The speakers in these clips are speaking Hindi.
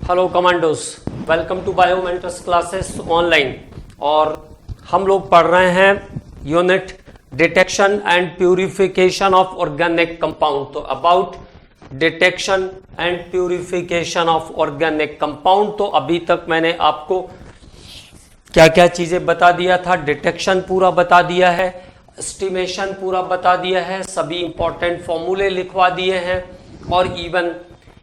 Hello commandos, welcome to Biomentors classes online. और हम लोग पढ़ रहे हैं unit detection and purification of organic compound. तो about detection and purification of organic compound, तो अभी तक मैंने आपको क्या क्या चीजें बता दिया था। डिटेक्शन पूरा बता दिया है, एस्टिमेशन पूरा बता दिया है, सभी इंपॉर्टेंट फॉर्मूले लिखवा दिए हैं और इवन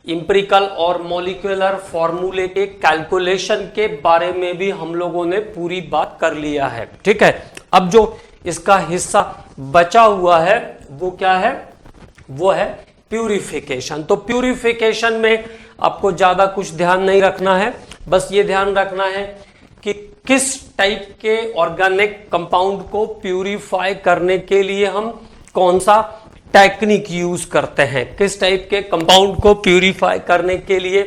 इंपेरिकल और मॉलिक्यूलर फॉर्मूले के कैलकुलेशन के बारे में भी हम लोगों ने पूरी बात कर लिया है। ठीक है, अब जो इसका हिस्सा बचा हुआ है वो क्या है? वो है प्यूरिफिकेशन। तो प्यूरिफिकेशन में आपको ज्यादा कुछ ध्यान नहीं रखना है, बस ये ध्यान रखना है कि किस टाइप के ऑर्गेनिक कंपाउंड को प्यूरिफाई करने के लिए हम कौन सा टेक्निक यूज करते हैं, किस टाइप के कंपाउंड को प्यूरिफाई करने के लिए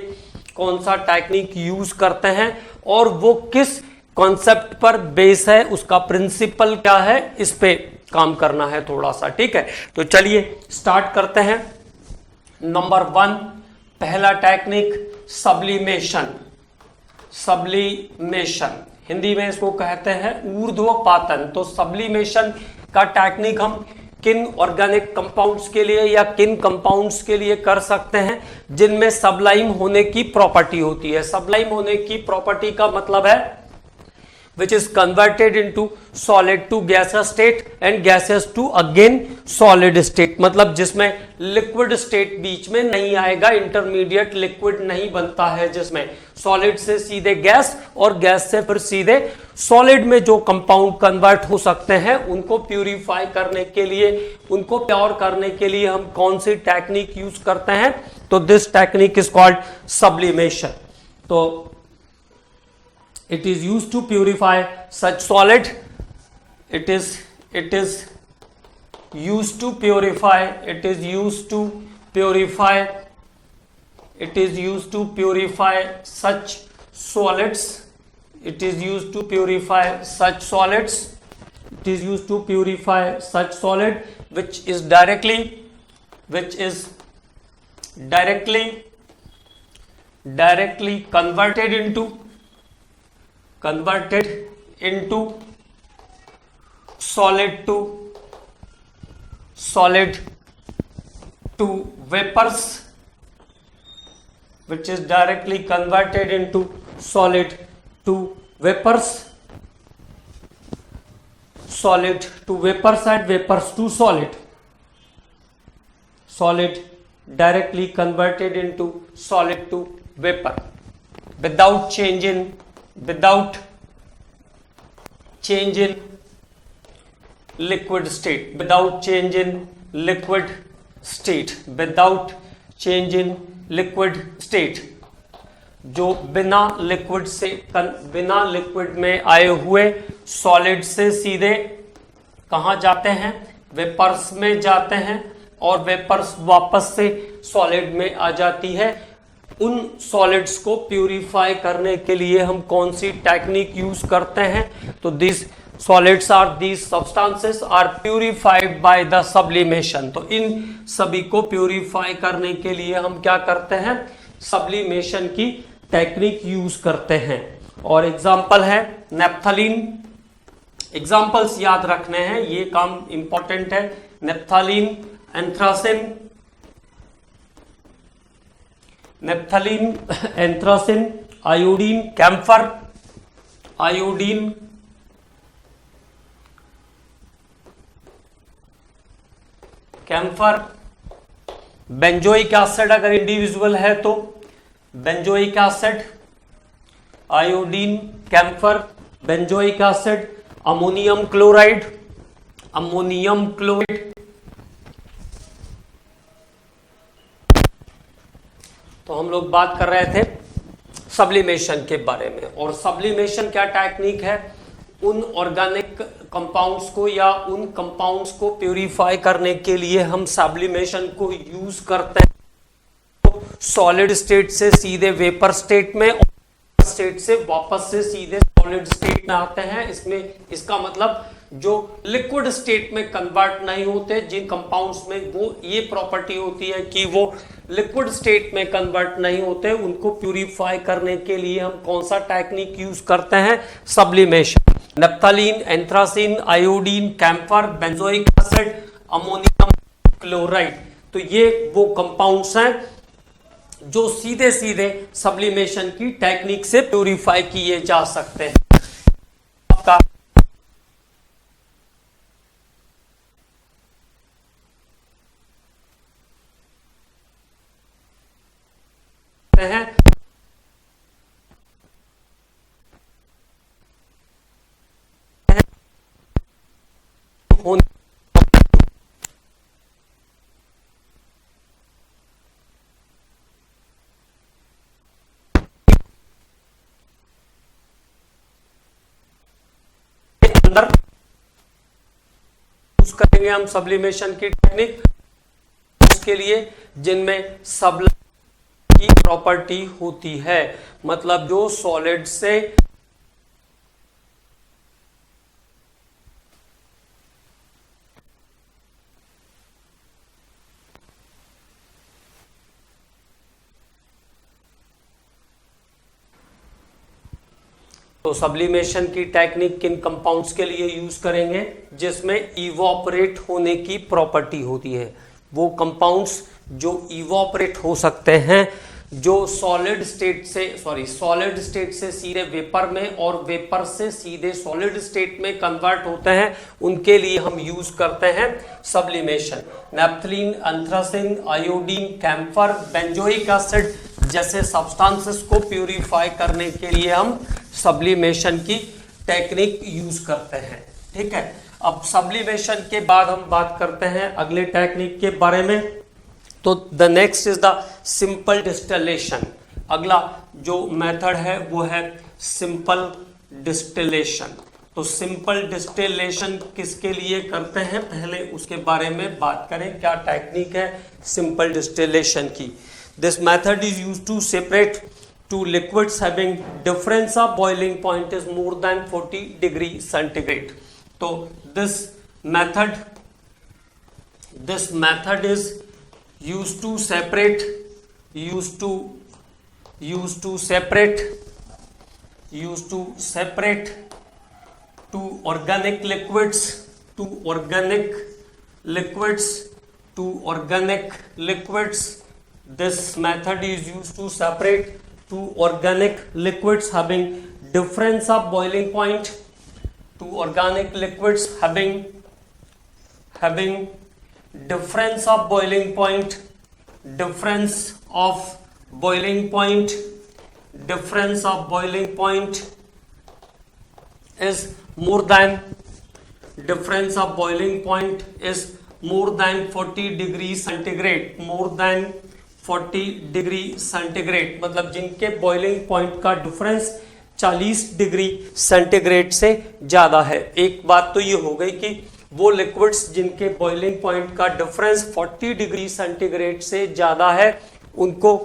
कौन सा टेक्निक यूज करते हैं और वो किस कॉन्सेप्ट पर बेस है, उसका प्रिंसिपल क्या है, इस पे काम करना है थोड़ा सा। ठीक है, तो चलिए स्टार्ट करते हैं। नंबर 1, पहला टेक्निक सब्लिमेशन। सब्लिमेशन हिंदी में इसको कहते हैं ऊर्ध्वपातन। तो सब्लिमेशन का टेक्निक हम किन ऑर्गेनिक कंपाउंड्स के लिए या किन कंपाउंड्स के लिए कर सकते हैं जिनमें सबलाइम होने की प्रॉपर्टी होती है। सबलाइम होने की प्रॉपर्टी का मतलब है which is converted into solid to gaseous state and gaseous to again solid state, मतलब जिसमें लिक्विड स्टेट बीच में नहीं आएगा, इंटरमीडिएट लिक्विड नहीं बनता है, जिसमें सॉलिड से सीधे गैस और गैस से फिर सीधे सॉलिड में जो कंपाउंड कन्वर्ट हो सकते हैं उनको प्यूरिफाई करने के लिए, उनको प्योर करने के लिए हम कौन सी टेक्निक यूज करते हैं? तो this technique is called sublimation. तो it is used to purify such solid, it is used to purify such solids, it is used to purify such solid which is directly converted into solid to vapors, which is directly converted into solid to vapors, solid to vapors and vapors to solid, solid directly converted into solid to vapor without change in liquid state, without change in liquid state, जो बिना लिक्विड में आए हुए सॉलिड से सीधे कहां जाते हैं? वेपर्स में जाते हैं और वेपर्स वापस से सॉलिड में आ जाती है। उन सॉलिड्स को प्यूरिफाई करने के लिए हम कौन सी टेक्निक यूज करते हैं? तो this solids are, this substances are purified by the sublimation. तो इन सभी को प्यूरिफाई करने के लिए हम क्या करते हैं? सब्लिमेशन की टेक्निक यूज करते हैं। और एग्जांपल है नेप्थलीन। एग्जांपल्स याद रखने हैं, ये काम इंपॉर्टेंट है। Naphthalene, anthracene, iodine, camphor, benzoic acid अगर इंडिविजुअल है तो benzoic acid, iodine, camphor, benzoic acid, ammonium chloride, तो हम लोग बात कर रहे थे सब्लिमेशन के बारे में। और सब्लिमेशन क्या टेक्निक है? उन ऑर्गेनिक कंपाउंड्स को या उन कंपाउंड्स को प्यूरिफाई करने के लिए हम सब्लिमेशन को यूज करते हैं तो सॉलिड स्टेट से सीधे वेपर स्टेट में और स्टेट से वापस से सीधे सॉलिड स्टेट में आते हैं। इसमें इसका मतलब जो लिक्विड स्टेट में कन्वर्ट नहीं होते, जिन कंपाउंड्स में वो ये प्रॉपर्टी होती है कि वो लिक्विड स्टेट में कन्वर्ट नहीं होते, उनको प्यूरिफाई करने के लिए हम कौन सा टेक्निक यूज करते हैं? Sublimation. Naphthalene, anthracene, iodine, camphor, benzoic acid, ammonium chloride, तो ये वो कंपाउंड्स हैं जो सीधे सीधे सब्लिमेशन की टेक्निक से प्यूरिफाई किए जा सकते हैं। आपका है अंदर यूज करेंगे हम सब्लिमेशन की टेक्निक उसके लिए जिनमें सब्ल की प्रॉपर्टी होती है, मतलब जो सॉलिड से तो सब्लिमेशन की टेक्निक किन कंपाउंड्स के लिए यूज करेंगे? जिसमें इवोपरेट होने की प्रॉपर्टी होती है। वो कंपाउंड्स जो इवोपरेट हो सकते हैं, जो सॉलिड स्टेट से सीधे वेपर में और वेपर से सीधे सॉलिड स्टेट में कन्वर्ट होते हैं, उनके लिए हम यूज करते हैं sublimation. Naphthalene, anthracene, iodine, camphor, benzoic acid जैसे सब्सटेंसेस को प्यूरिफाई करने के लिए हम सब्लिमेशन की टेक्निक यूज करते हैं। ठीक है, अब सब्लिमेशन के बाद हम बात करते हैं अगले टेक्निक के बारे में। तो the next is the simple distillation. अगला जो मेथड है वो है सिंपल डिस्टिलेशन। तो सिंपल डिस्टिलेशन किसके लिए करते हैं, पहले उसके बारे में बात करें। क्या टेक्निक है सिंपल डिस्टिलेशन की? This method is used to separate two liquids having difference of boiling point is more than 40 degree centigrade. So this method is used to separate two organic liquids This method is used to separate two organic liquids having difference of boiling point. Two organic liquids having difference of boiling point. Difference of boiling point is more than 40 degree centigrade. More than 40 degree centigrade, मतलब जिनके बॉइलिंग पॉइंट का डिफरेंस 40 डिग्री सेंटीग्रेड से ज्यादा है। एक बात तो ये हो गई कि वो लिक्विड्स जिनके बॉइलिंग पॉइंट का डिफरेंस 40 डिग्री सेंटीग्रेड से ज्यादा है, उनको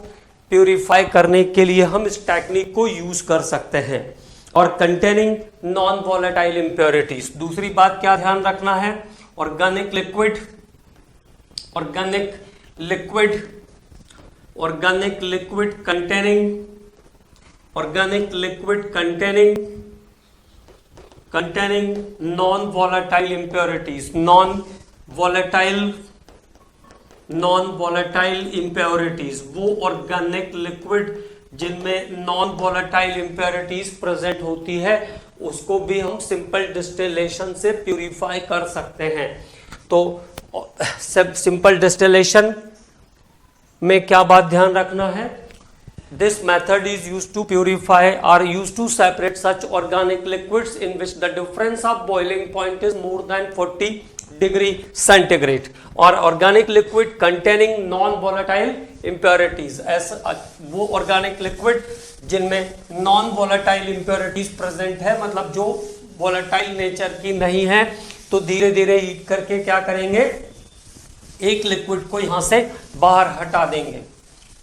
प्यूरिफाई करने के लिए हम इस टेक्निक को यूज कर सकते हैं। और कंटेनिंग नॉन वॉलेटाइल इम्प्योरिटीज। दूसरी बात क्या ध्यान रखना है, organic liquid containing non-volatile impurities. non-volatile impurities वो ऑर्गेनिक लिक्विड जिनमें नॉन वॉलेटाइल इम्प्योरिटीज प्रेजेंट होती है, उसको भी हम सिंपल डिस्टिलेशन से प्यूरिफाई कर सकते हैं। तो सिंपल डिस्टिलेशन में क्या बात ध्यान रखना है, this method is used to purify और used to separate such organic liquids in which the difference of boiling point is more than 40 degree centigrade, और organic liquid containing non volatile impurities, ऐसा वो ऑर्गेनिक लिक्विड जिनमें नॉन वॉलेटाइल इम्प्योरिटीज प्रेजेंट है, मतलब जो वॉलेटाइल नेचर की नहीं है, तो धीरे धीरे हीट करके क्या करेंगे, एक लिक्विड को यहां से बाहर हटा देंगे।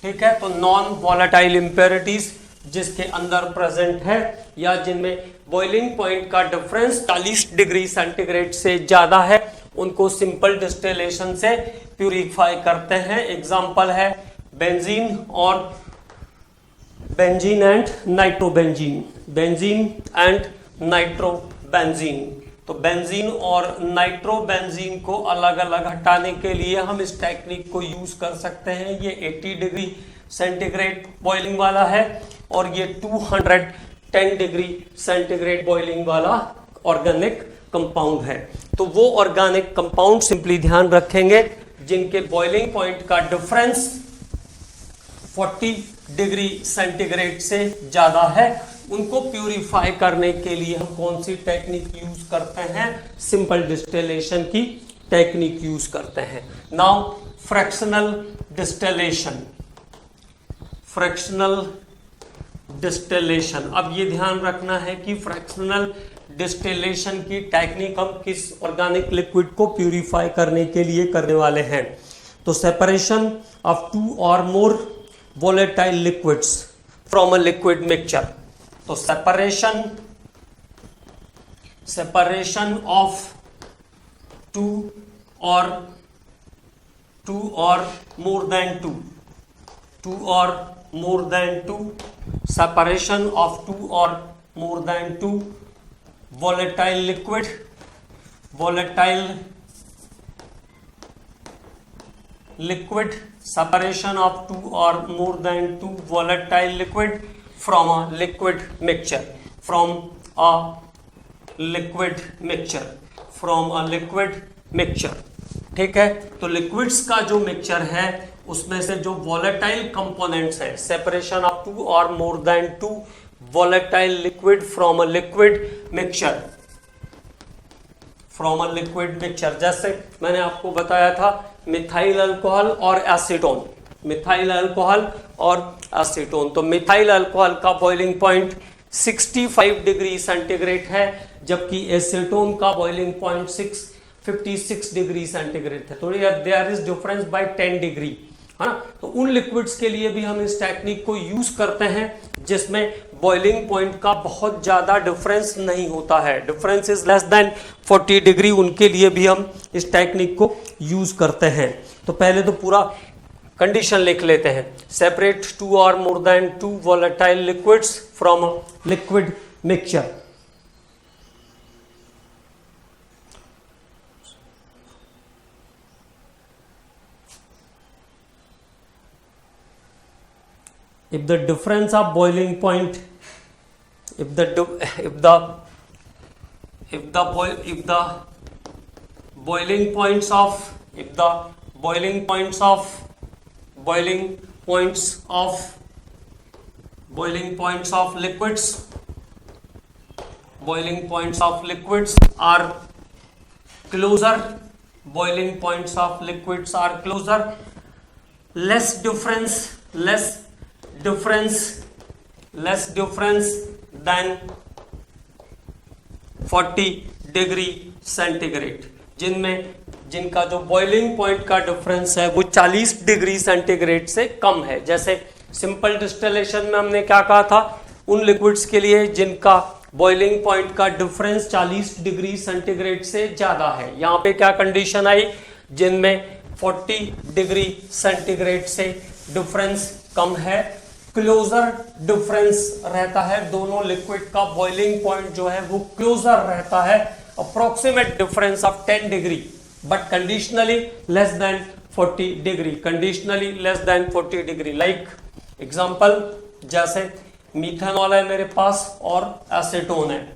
ठीक है, तो नॉन वॉलेटाइल इम्प्योरिटीज जिसके अंदर प्रेजेंट है या जिनमें बॉइलिंग पॉइंट का डिफरेंस 40 डिग्री सेंटीग्रेड से ज्यादा है, उनको सिंपल डिस्टिलेशन से प्यूरिफाई करते हैं। एग्जांपल है बेंजीन और benzene and nitrobenzene, benzene and nitrobenzene. तो बेंजीन और नाइट्रोबेंजीन को अलग अलग हटाने के लिए हम इस टेक्निक को यूज कर सकते हैं। ये 80 डिग्री सेंटीग्रेड बॉइलिंग वाला है और ये 210 डिग्री सेंटीग्रेड बॉइलिंग वाला ऑर्गेनिक कंपाउंड है। तो वो ऑर्गेनिक कंपाउंड सिंपली ध्यान रखेंगे जिनके बॉइलिंग पॉइंट का डिफरेंस 40 डिग्री सेंटीग्रेड से ज्यादा है, उनको प्यूरिफाई करने के लिए हम कौन सी टेक्निक यूज करते हैं? सिंपल डिस्टिलेशन की टेक्निक यूज करते हैं। Now fractional distillation, fractional distillation. अब ये ध्यान रखना है कि फ्रैक्शनल डिस्टिलेशन की टेक्निक हम किस ऑर्गेनिक लिक्विड को प्यूरिफाई करने के लिए करने वाले हैं। तो separation of 2 or more volatile liquids from a liquid mixture. तो separation of 2 or more than 2 separation of 2 or more than 2 volatile liquid separation of 2 or more than 2 volatile liquid from a liquid mixture, from a liquid mixture। ठीक है, तो लिक्विड्स का जो मिक्सचर है उसमें से जो वॉलेटाइल कंपोनेंट्स हैं, separation of 2 or more than 2 volatile liquid from a liquid mixture, जैसे मैंने आपको बताया था मिथाइल अल्कोहल और एसीटोन, तो मिथाइल अल्कोहल का बॉइलिंग पॉइंट 65 डिग्री सेंटीग्रेड है, जबकि एसीटोन का बॉइलिंग पॉइंट 56 डिग्री सेंटीग्रेड है। तो there is difference by 10 degree, है ना। तो उन लिक्विड्स के लिए भी हम इस टेक्निक को यूज करते हैं जिसमें बॉइलिंग पॉइंट का बहुत ज्यादा डिफरेंस नहीं होता है, difference is less than 40 degree, उनके लिए भी हम इस टेक्निक को यूज करते हैं। तो पहले तो पूरा कंडीशन लिख लेते हैं। Separate 2 or more than 2 volatile liquids from a liquid mixture. If the difference of boiling point, if the boiling points of liquids are closer, less difference than 40 degree centigrade, जिनका जो बॉइलिंग पॉइंट का डिफरेंस है वो 40 डिग्री सेंटीग्रेड से कम है। जैसे सिंपल डिस्टिलेशन में हमने क्या कहा था, उन लिक्विड्स के लिए जिनका बॉइलिंग पॉइंट का डिफरेंस 40 डिग्री सेंटीग्रेड से ज्यादा है। यहाँ पे क्या कंडीशन आई, जिनमें 40 डिग्री सेंटीग्रेड से डिफरेंस कम है, क्लोजर डिफरेंस रहता है, दोनों लिक्विड का बॉइलिंग पॉइंट जो है वो क्लोजर रहता है, approximate difference of 10 degree, but conditionally less than 40 degree. Like example, जैसे मीथेनॉल है मेरे पास और एसीटोन है,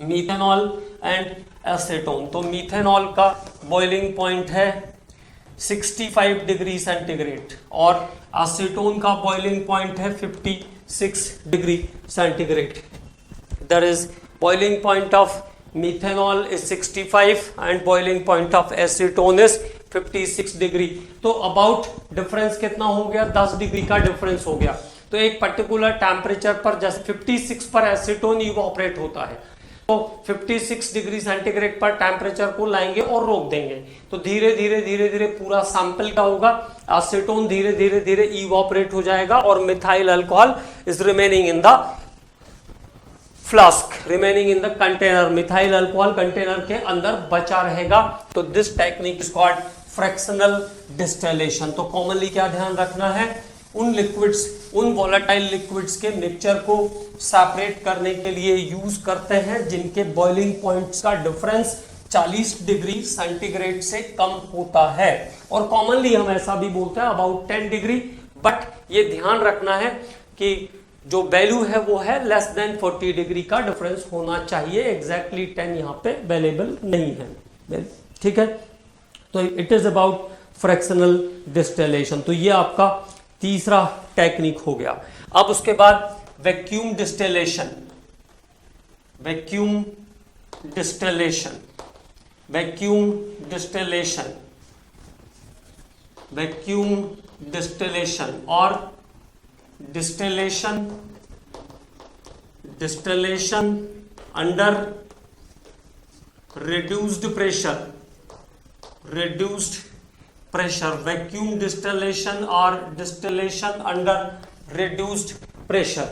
मीथेनॉल एंड एसीटोन। तो मीथेनॉल का बॉइलिंग पॉइंट है 65 डिग्री सेंटीग्रेड और एसीटोन का बॉइलिंग पॉइंट है 56 degree centigrade. That is boiling point of methanol is 65 and boiling point of acetone is 56 degree. तो अबाउट डिफरेंस कितना हो गया, 10 डिग्री का डिफरेंस हो गया। तो एक पर्टिकुलर टेम्परेचर पर, जैसे 56 पर एसीटोन इवोपरेट होता है, तो 56 डिग्री सेंटीग्रेड पर टेम्परेचर को लाएंगे और रोक देंगे, तो धीरे धीरे पूरा सैंपल क्या होगा, एसीटोन धीरे धीरे इवोपरेट हो जाएगा और methyl alcohol is remaining in the flask, remaining in the container, methyl alcohol container के अंदर बचा रहेगा। तो this technique is called fractional distillation. तो कॉमनली क्या ध्यान रखना है, उन लिक्विड्स, उन वोलेटाइल लिक्विड्स के मिक्सचर को सेपरेट करने के लिए यूज करते हैं जिनके बॉइलिंग पॉइंट्स का डिफरेंस 40 डिग्री सेंटीग्रेड से कम होता है, और कॉमनली हम ऐसा भी बोलते हैं अबाउट 10 डिग्री, बट ये ध्यान रखना है कि जो वैल्यू है वो है लेस देन 40 डिग्री का डिफरेंस होना चाहिए, एग्जैक्टली 10 यहाँ पे अवेलेबल नहीं है, ठीक है। तो it is about fractional distillation. तो ये आपका तीसरा टेक्निक हो गया। अब उसके बाद vacuum distillation, vacuum distillation, vacuum distillation, vacuum distillation और distillation, distillation under reduced pressure, reduced pressure, vacuum distillation और डिस्टिलेशन अंडर रिड्यूस्ड प्रेशर।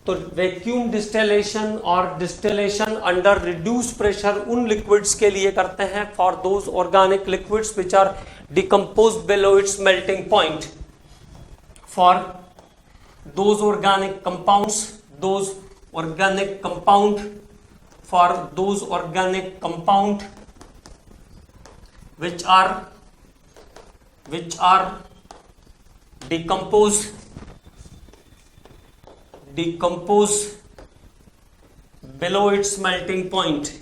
तो वैक्यूम डिस्टिलेशन और डिस्टिलेशन अंडर रिड्यूस्ड प्रेशर उन लिक्विड्स के लिए करते हैं for those organic liquids which are decomposed below its melting point, for those organic compounds, those organic compound, for those organic compound which are decompose below its melting point,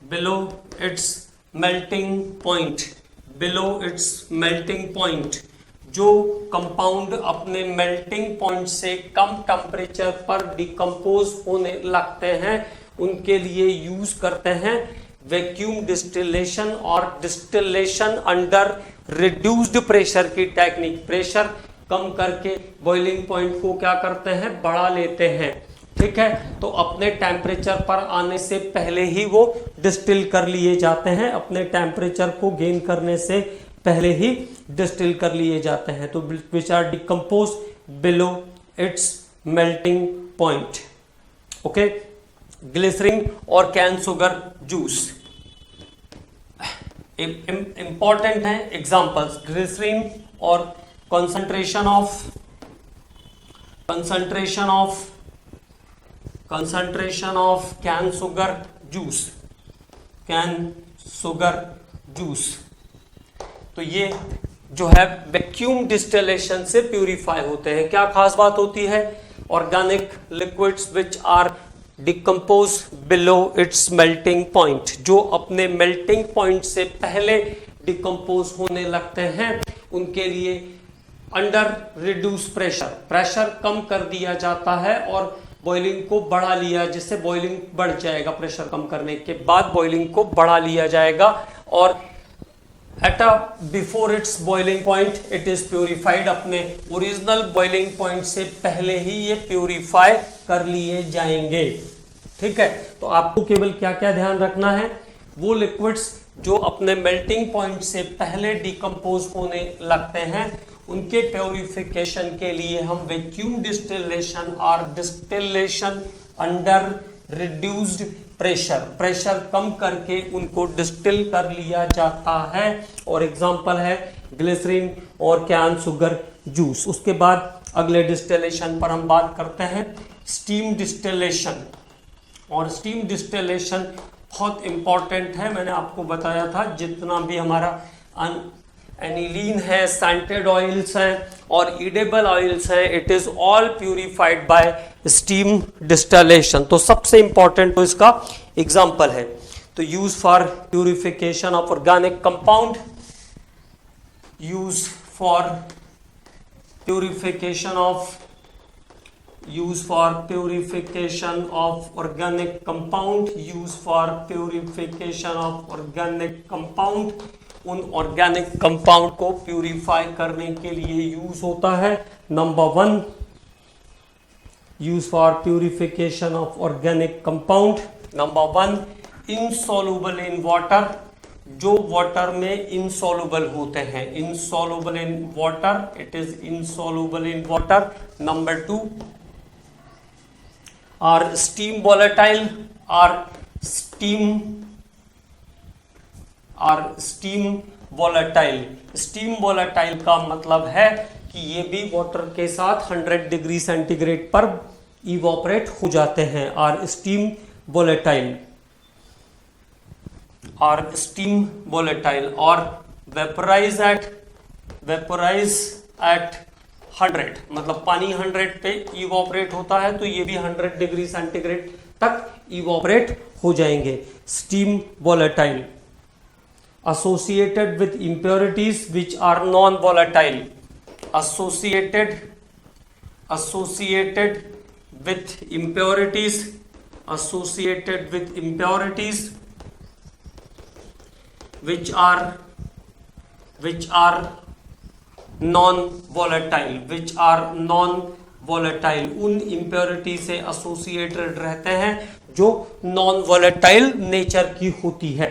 below its melting point, below its melting point, जो कंपाउंड अपने मेल्टिंग पॉइंट से कम टेम्परेचर पर डिकम्पोज होने लगते हैं उनके लिए यूज करते हैं वैक्यूम डिस्टिलेशन और डिस्टिलेशन अंडर रिड्यूस्ड प्रेशर की टेक्निक। प्रेशर कम करके बॉइलिंग पॉइंट को क्या करते हैं, बढ़ा लेते हैं, ठीक है। तो अपने टेम्परेचर पर आने से पहले ही वो डिस्टिल कर लिए जाते हैं, अपने टेम्परेचर को गेन करने से पहले ही डिस्टिल कर लिए जाते हैं। तो which are decompose below its melting point, okay. Glycerine और कैन शुगर जूस इंपॉर्टेंट है एग्जांपल्स, ग्लिसरीन और concentration of cane sugar juice, cane sugar juice. तो ये जो है वैक्यूम डिस्टिलेशन से प्यूरिफाई होते हैं। क्या खास बात होती है, organic liquids which are decompose below its melting point, जो अपने मेल्टिंग पॉइंट से पहले डिकम्पोज होने लगते हैं उनके लिए अंडर रिड्यूस प्रेशर, प्रेशर कम कर दिया जाता है और बॉइलिंग को बढ़ा लिया, जिससे बॉइलिंग बढ़ जाएगा, प्रेशर कम करने के बाद बॉइलिंग को बढ़ा लिया जाएगा और at a before it's boiling point it is purified, अपने ओरिजिनल बॉइलिंग पॉइंट से पहले ही ये प्यूरिफाई कर लिए जाएंगे, ठीक है। तो आपको केवल क्या क्या ध्यान रखना है, वो लिक्विड्स जो अपने मेल्टिंग पॉइंट से पहले डिकम्पोज होने लगते हैं उनके प्योरिफिकेशन के लिए हम वैक्यूम डिस्टिलेशन और distillation under reduced pressure, pressure कम करके उनको डिस्टिल कर लिया जाता है। और एग्जांपल है ग्लिसरीन और कैन शुगर जूस। उसके बाद अगले डिस्टिलेशन पर हम बात करते हैं स्टीम डिस्टिलेशन, और स्टीम डिस्टिलेशन बहुत इंपॉर्टेंट है। मैंने आपको बताया था जितना भी हमारा एनिलीन है, सेंटेड ऑयल्स हैं और ईडेबल ऑयल्स हैं, it is all purified bye steam distillation. तो सबसे इंपॉर्टेंट तो इसका एग्जांपल है, तो use for purification of organic compound, use for purification of organic compound, use for purification of organic compound, उन ऑर्गेनिक कंपाउंड को प्यूरिफाई करने के लिए यूज होता है। Number 1 use for purification of organic compound. Number 1, insoluble in water, जो वाटर में इनसॉल्युबल होते हैं, insoluble in water, it is insoluble in water. Number 2, are steam volatile, are steam volatile. Steam volatile का मतलब है कि ये भी वाटर के साथ 100 डिग्री सेंटीग्रेड पर इवोपरेट हो जाते हैं। Are steam volatile, are steam volatile. और वेपोराइज एट 100, मतलब पानी 100 पे इवोपरेट होता है तो ये भी 100 डिग्री सेंटीग्रेड तक इवोपरेट हो जाएंगे। Steam volatile associated with impurities which are non volatile, associated with impurities, which are non volatile, उन impurity से associated रहते हैं जो non volatile नेचर की होती है।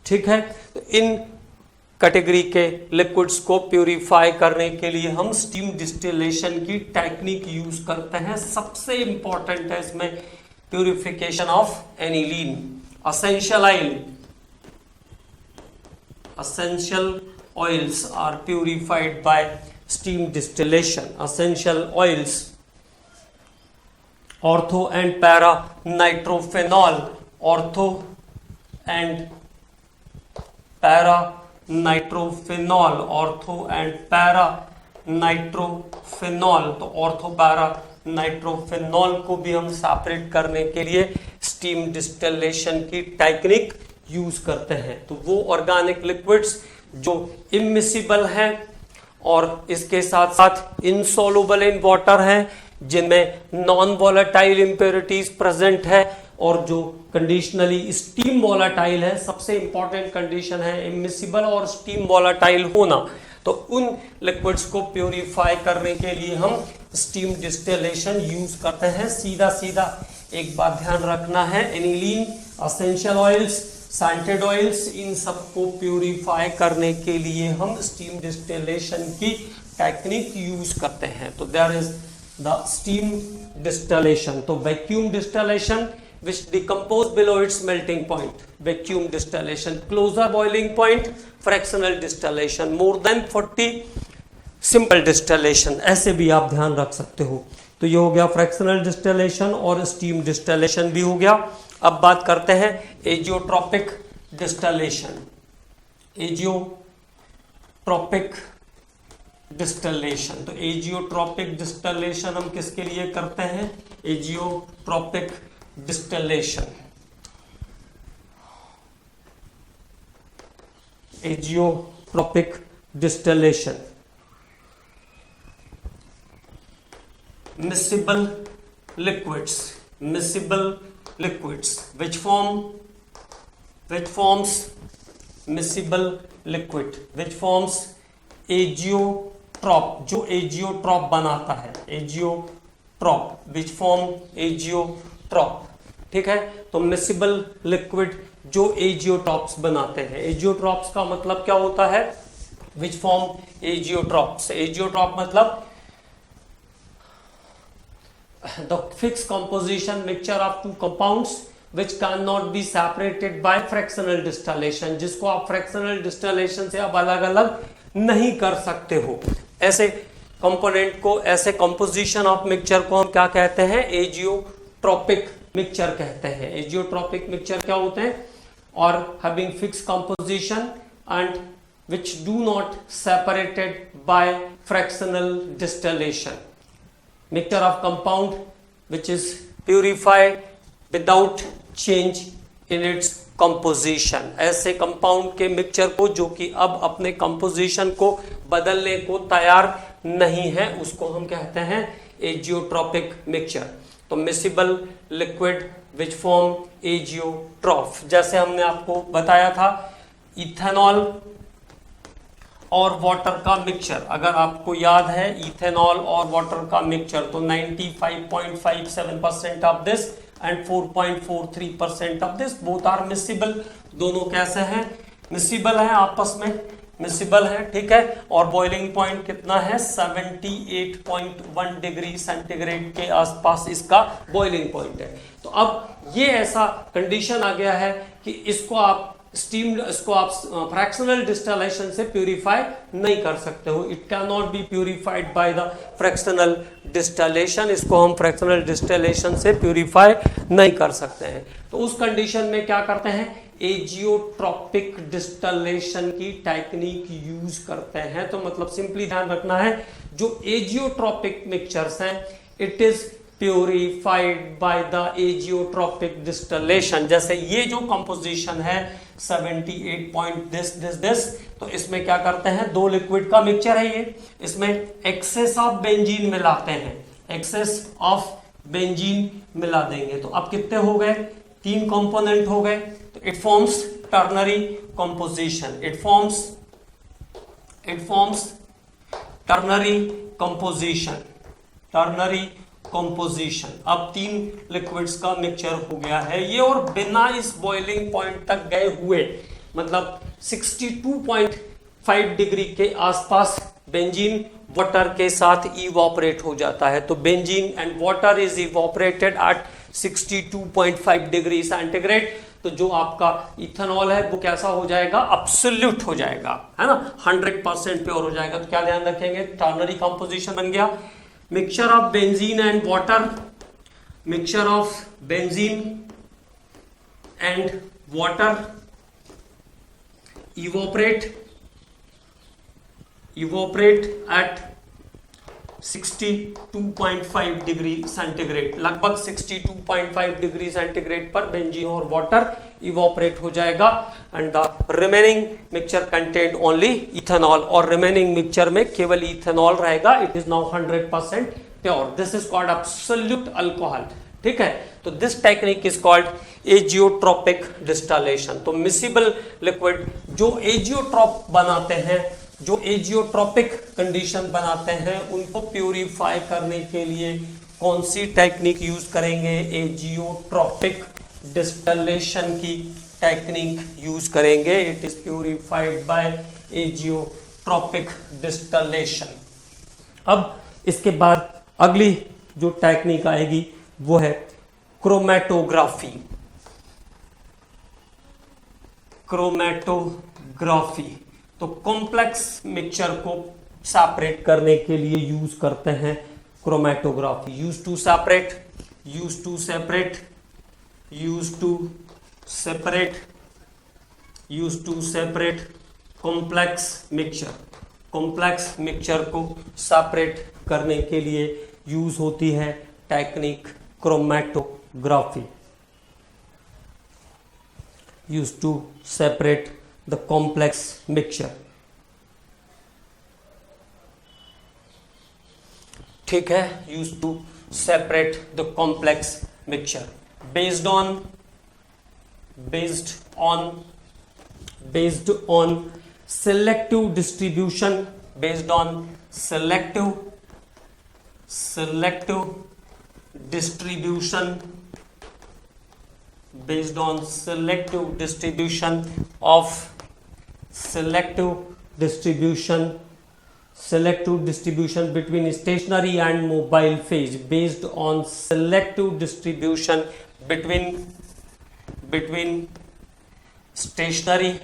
ठीक है, तो इन कैटेगरी के लिक्विड्स को प्यूरिफाई करने के लिए हम स्टीम डिस्टिलेशन की टेक्निक यूज करते हैं। सबसे इंपॉर्टेंट है इसमें purification of aniline. essential oils are purified by steam distillation. Essential oils, ortho and para nitrophenol, ortho and para nitrophenol, ortho and para nitrophenol. तो ऑर्थो पैरा नाइट्रोफिनॉल को भी हम सेपरेट करने के लिए स्टीम डिस्टिलेशन की टेक्निक यूज करते हैं। तो वो ऑर्गेनिक लिक्विड्स जो इमिसिबल हैं और इसके साथ साथ इनसॉल्युबल इन वाटर हैं, जिनमें नॉन वॉलेटाइल इंप्योरिटीज प्रेजेंट है, और जो कंडीशनली स्टीम वॉलेटाइल है। सबसे इंपॉर्टेंट कंडीशन है इमिसिबल और स्टीम वॉलेटाइल होना। तो उन लिक्विड्स को प्यूरिफाई करने के लिए हम स्टीम डिस्टिलेशन यूज करते हैं। सीधा सीधा एक बात ध्यान रखना है, aniline, essential oils, scented oils, इन सबको प्यूरिफाई करने के लिए हम स्टीम डिस्टिलेशन की टेक्निक यूज करते हैं। तो there is the steam distillation. तो vacuum distillation which decompose below its melting point, vacuum distillation, closer boiling point, fractional distillation, more than 40, simple distillation। ऐसे भी आप ध्यान रख सकते हो। तो ये हो गया फ्रैक्शनल डिस्टिलेशन और स्टीम डिस्टिलेशन भी हो गया। अब बात करते हैं एजियोट्रॉपिक डिस्टिलेशन। एजियोट्रॉपिक डिस्टिलेशन, तो एजियोट्रॉपिक डिस्टिलेशन हम किसके लिए करते हैं? Azeotropic distillation, azeotropic distillation, miscible liquids, which forms miscible liquid, which forms azeotrope, जो एजियोट्रॉप बनाता है, एजियोट्रॉप, which form एजियोट्रॉप। ठीक है, तो मिसिबल लिक्विड जो एजियोट्रॉप्स बनाते हैं। एजियोट्रॉप्स का मतलब क्या होता है? Which form azeotropes. एजियोट्रॉप मतलब the fix composition mixture of two compounds which can not be separated by fractional distillation, जिसको आप फ्रैक्शनल डिस्टिलेशन से अब अलग अलग नहीं कर सकते हो। ऐसे कंपोनेंट को, ऐसे कंपोजिशन ऑफ मिक्सचर को हम क्या कहते हैं? एजियोट्रॉपिक मिक्सचर कहते हैं। एजियोट्रॉपिक मिक्सचर क्या होते हैं? और having fix composition and which do not separated by fractional distillation, mixture of compound which is purified without change in its composition। ऐसे कंपाउंड के मिक्सचर को जो कि अब अपने कंपोजिशन को बदलने को तैयार नहीं है, उसको हम कहते हैं एजियोट्रॉपिक मिक्सचर। तो मिसिबल लिक्विड विच फॉर्म एजियोट्रॉफ, जैसे हमने आपको बताया था इथेनॉल और वाटर का मिक्सचर, अगर आपको याद है इथेनॉल और वाटर का मिक्सचर, तो 95.57% of this and 4.43% of this both are miscible. दोनों कैसे हैं? मिसिबल है, आपस में मिसिबल है, ठीक है। और बॉइलिंग पॉइंट कितना है? 78.1 डिग्री सेंटीग्रेड के आसपास इसका बॉइलिंग पॉइंट है। तो अब ये ऐसा कंडीशन आ गया है कि इसको आप फ्रैक्शनल डिस्टिलेशन से प्यूरिफाई नहीं कर सकते हो। It can not be purified by the fractional distillation. इसको हम फ्रैक्शनल डिस्टिलेशन से प्यूरिफाई नहीं कर सकते हैं। तो उस कंडीशन में क्या करते हैं? एजियोट्रॉपिक डिस्टिलेशन की टेक्निक यूज करते हैं। तो मतलब सिंपली ध्यान रखना है, जो एजियोट्रॉपिक मिक्सचर्स हैं, it is purified by the azeotropic distillation. जैसे ये जो कंपोजिशन है 78 तो इसमें क्या करते हैं? दो लिक्विड का मिक्सचर है ये, इसमें एक्सेस ऑफ बेंजीन मिलाते हैं, एक्सेस ऑफ बेंजीन मिला देंगे। तो अब कितने हो गए? 3 कंपोनेंट हो गए। तो it forms ternary composition, it forms ternary composition. अब 3 लिक्विड्स का मिक्सचर हो गया है ये, और बिना इस बॉइलिंग पॉइंट तक गए हुए, मतलब 62.5 डिग्री के आसपास बेंजीन वाटर के साथ इवोपरेट हो जाता है। तो benzene and water is evaporated at 62.5 degree centigrade. तो जो आपका इथेनॉल है वो कैसा हो जाएगा? अब्सोल्यूट हो जाएगा, है ना, 100% प्योर हो जाएगा। तो क्या ध्यान रखेंगे? टर्नरी कंपोजिशन बन गया। Mixture of benzene and water, mixture of benzene and water evaporate at 62.5 degree centigrade, लगभग 62.5 डिग्री सेंटीग्रेड पर बेंजीन और वाटर इवोपरेट हो जाएगा। And the remaining mixture content only ethanol, और रिमेनिंग मिक्सचर में केवल इथेनॉल रहेगा। It is now 100% pure. This is called absolute alcohol, ठीक है। तो this technique is called azeotropic distillation. तो मिसिबल लिक्विड जो एजियोट्रॉप बनाते हैं, जो एजियोट्रॉपिक कंडीशन बनाते हैं, उनको प्यूरिफाई करने के लिए कौन सी टेक्निक यूज करेंगे? एजियोट्रॉपिक डिस्टिलेशन की टेक्निक यूज करेंगे। It is purified bye azeotropic distillation. अब इसके बाद अगली जो टेक्निक आएगी वो है क्रोमैटोग्राफी। तो कॉम्प्लेक्स मिक्सचर को सेपरेट करने के लिए यूज करते हैं chromatography. Use to separate complex mixture को सेपरेट करने के लिए यूज होती है technique chromatography. Use to separate the complex mixture, ठीक है। Use to separate the complex mixture based on selective distribution, based on selective distribution between stationary and mobile phase, based on selective distribution between stationary